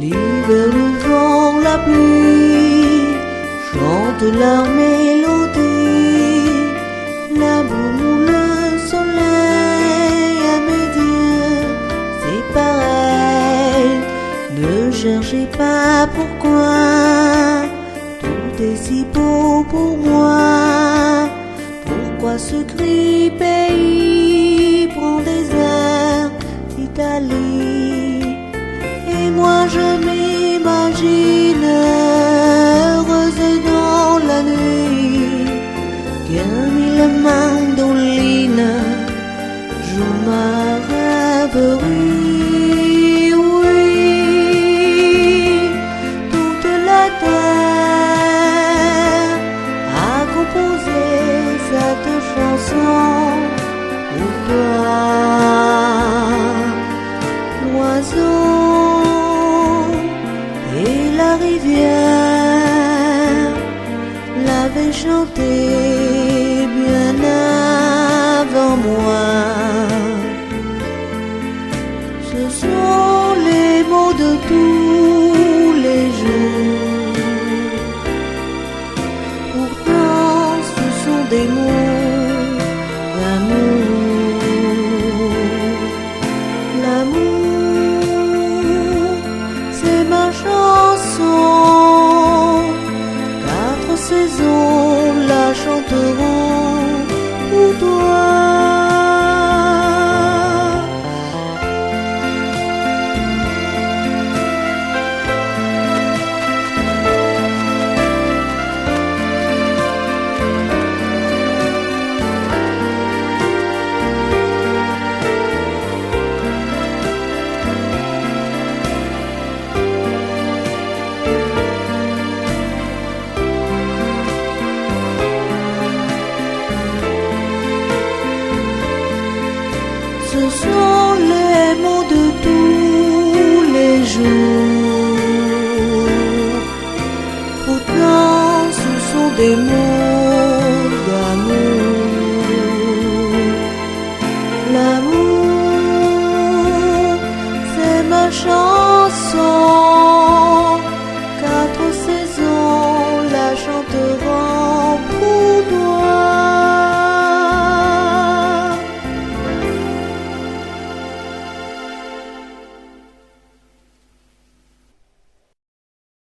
L'hiver, le vent, la pluie chantent leur mélodie. L'amour, le soleil à mes yeux, c'est pareil. Ne cherchez pas pourquoi, tout est si beau pour moi. Pourquoi ce gris pays prend des airs d'Italie? Et moi je m'imagine heureuse dans la nuit, qu'un mille mandolines joue ma rêverie. Oui, toute la terre a composé cette chanson pour toi. L'oiseau et la rivière l'avaient chanté bien avant moi. Ce sont les mots de tous les jours. Pourtant ce sont des mots d'amour. L'amour, c'est ma chanson. 4 saisons la chanteront pour toi. Ce sont les mots de tous les jours. Pourtant, ce sont des mots